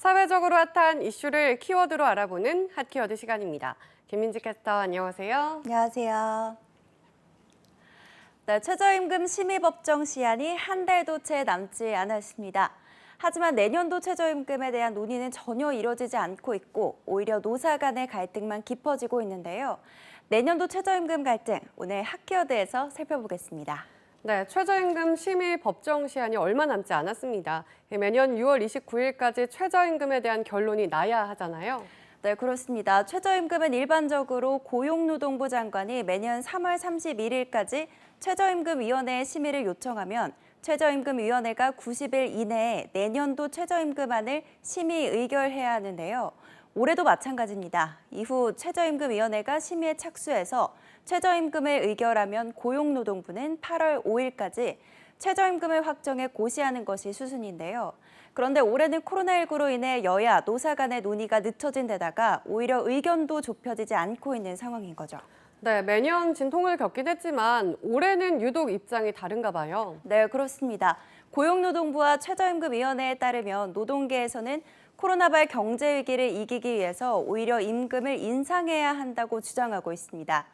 사회적으로 핫한 이슈를 키워드로 알아보는 핫키워드 시간입니다. 김민지 캐스터 안녕하세요. 안녕하세요. 네, 최저임금 심의 법정 시한이 한 달도 채 남지 않았습니다. 하지만 내년도 최저임금에 대한 논의는 전혀 이뤄지지 않고 있고 오히려 노사 간의 갈등만 깊어지고 있는데요. 내년도 최저임금 갈등, 오늘 핫키워드에서 살펴보겠습니다. 네, 최저임금 심의 법정 시한이 얼마 남지 않았습니다. 매년 6월 29일까지 최저임금에 대한 결론이 나야 하잖아요. 네, 그렇습니다. 최저임금은 일반적으로 고용노동부 장관이 매년 3월 31일까지 최저임금위원회에 심의를 요청하면 최저임금위원회가 90일 이내에 내년도 최저임금안을 심의 의결해야 하는데요. 올해도 마찬가지입니다. 이후 최저임금위원회가 심의에 착수해서 최저임금을 의결하면 고용노동부는 8월 5일까지 최저임금을 확정해 고시하는 것이 수순인데요. 그런데 올해는 코로나19로 인해 여야, 노사 간의 논의가 늦춰진 데다가 오히려 의견도 좁혀지지 않고 있는 상황인 거죠. 네, 매년 진통을 겪긴 했지만 올해는 유독 입장이 다른가 봐요. 네, 그렇습니다. 고용노동부와 최저임금위원회에 따르면 노동계에서는 코로나발 경제위기를 이기기 위해서 오히려 임금을 인상해야 한다고 주장하고 있습니다.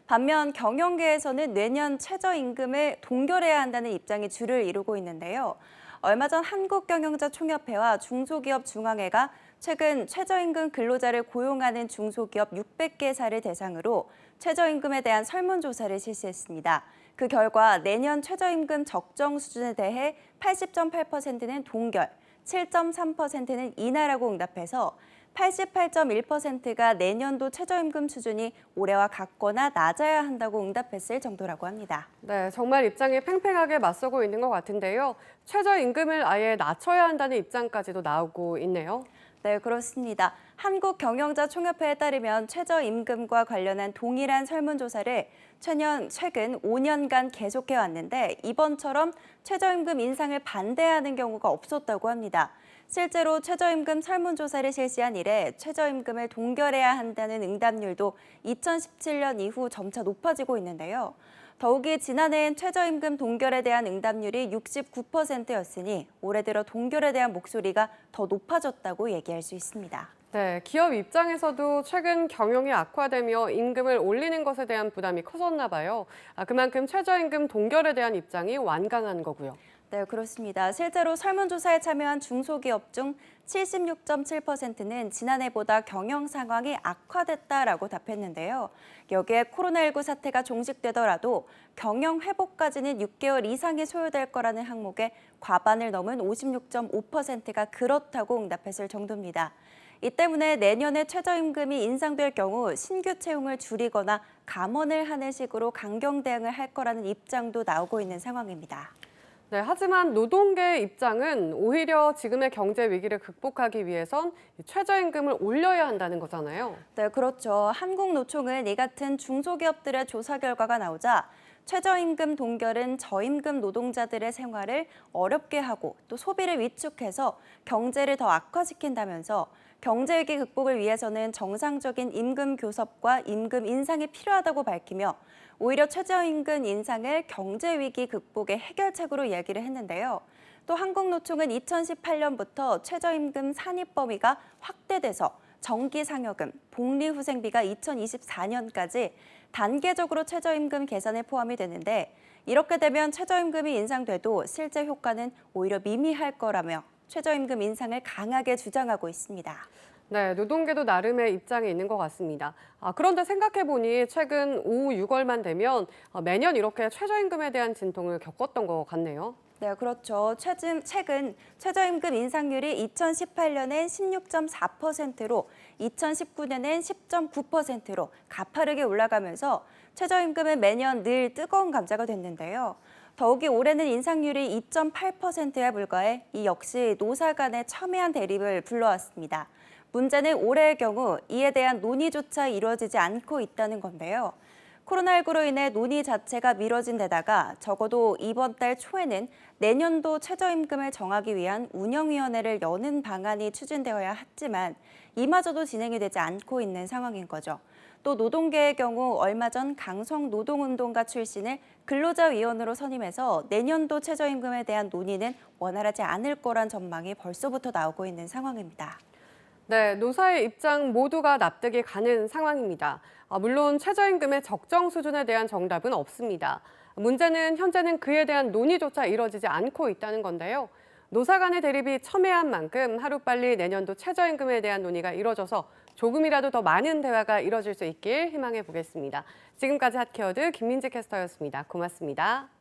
반면 경영계에서는 내년 최저임금을 동결해야 한다는 입장이 주를 이루고 있는데요. 얼마 전 한국경영자총협회와 중소기업중앙회가 최근 최저임금 근로자를 고용하는 중소기업 600개사를 대상으로 최저임금에 대한 설문조사를 실시했습니다. 그 결과 내년 최저임금 적정 수준에 대해 80.8%는 동결, 7.3%는 인하라고 응답해서 88.1%가 내년도 최저임금 수준이 올해와 같거나 낮아야 한다고 응답했을 정도라고 합니다. 네, 정말 입장이 팽팽하게 맞서고 있는 것 같은데요. 최저임금을 아예 낮춰야 한다는 입장까지도 나오고 있네요. 네, 그렇습니다. 한국경영자총협회에 따르면 최저임금과 관련한 동일한 설문조사를 최근 5년간 계속해 왔는데 이번처럼 최저임금 인상을 반대하는 경우가 없었다고 합니다. 실제로 최저임금 설문조사를 실시한 이래 최저임금을 동결해야 한다는 응답률도 2017년 이후 점차 높아지고 있는데요. 더욱이 지난해엔 최저임금 동결에 대한 응답률이 69%였으니 올해 들어 동결에 대한 목소리가 더 높아졌다고 얘기할 수 있습니다. 네, 기업 입장에서도 최근 경영이 악화되며 임금을 올리는 것에 대한 부담이 커졌나 봐요. 그만큼 최저임금 동결에 대한 입장이 완강한 거고요. 네, 그렇습니다. 실제로 설문조사에 참여한 중소기업 중 76.7%는 지난해보다 경영 상황이 악화됐다라고 답했는데요. 여기에 코로나19 사태가 종식되더라도 경영 회복까지는 6개월 이상이 소요될 거라는 항목에 과반을 넘은 56.5%가 그렇다고 응답했을 정도입니다. 이 때문에 내년에 최저임금이 인상될 경우 신규 채용을 줄이거나 감원을 하는 식으로 강경 대응을 할 거라는 입장도 나오고 있는 상황입니다. 네, 하지만 노동계의 입장은 오히려 지금의 경제 위기를 극복하기 위해선 최저임금을 올려야 한다는 거잖아요. 네, 그렇죠. 한국노총은 이 같은 중소기업들의 조사 결과가 나오자 최저임금 동결은 저임금 노동자들의 생활을 어렵게 하고 또 소비를 위축해서 경제를 더 악화시킨다면서 경제위기 극복을 위해서는 정상적인 임금 교섭과 임금 인상이 필요하다고 밝히며 오히려 최저임금 인상을 경제위기 극복의 해결책으로 얘기를 했는데요. 또 한국노총은 2018년부터 최저임금 산입 범위가 확대돼서 정기상여금, 복리후생비가 2024년까지 단계적으로 최저임금 계산에 포함이 되는데 이렇게 되면 최저임금이 인상돼도 실제 효과는 오히려 미미할 거라며 최저임금 인상을 강하게 주장하고 있습니다. 네, 노동계도 나름의 입장이 있는 것 같습니다. 그런데 생각해보니 최근 5, 6월만 되면 매년 이렇게 최저임금에 대한 진통을 겪었던 것 같네요. 네, 그렇죠. 최근 최저임금 인상률이 2018년엔 16.4%로 2019년엔 10.9%로 가파르게 올라가면서 최저임금은 매년 늘 뜨거운 감자가 됐는데요. 더욱이 올해는 인상률이 2.8%에 불과해 이 역시 노사 간의 첨예한 대립을 불러왔습니다. 문제는 올해의 경우 이에 대한 논의조차 이루어지지 않고 있다는 건데요. 코로나19로 인해 논의 자체가 미뤄진 데다가 적어도 이번 달 초에는 내년도 최저임금을 정하기 위한 운영위원회를 여는 방안이 추진되어야 했지만 이마저도 진행이 되지 않고 있는 상황인 거죠. 또 노동계의 경우 얼마 전 강성노동운동가 출신을 근로자위원으로 선임해서 내년도 최저임금에 대한 논의는 원활하지 않을 거란 전망이 벌써부터 나오고 있는 상황입니다. 네, 노사의 입장 모두가 납득이 가는 상황입니다. 물론 최저임금의 적정 수준에 대한 정답은 없습니다. 문제는 현재는 그에 대한 논의조차 이뤄지지 않고 있다는 건데요. 노사 간의 대립이 첨예한 만큼 하루빨리 내년도 최저임금에 대한 논의가 이뤄져서 조금이라도 더 많은 대화가 이뤄질 수 있길 희망해 보겠습니다. 지금까지 핫키워드 김민지 캐스터였습니다. 고맙습니다.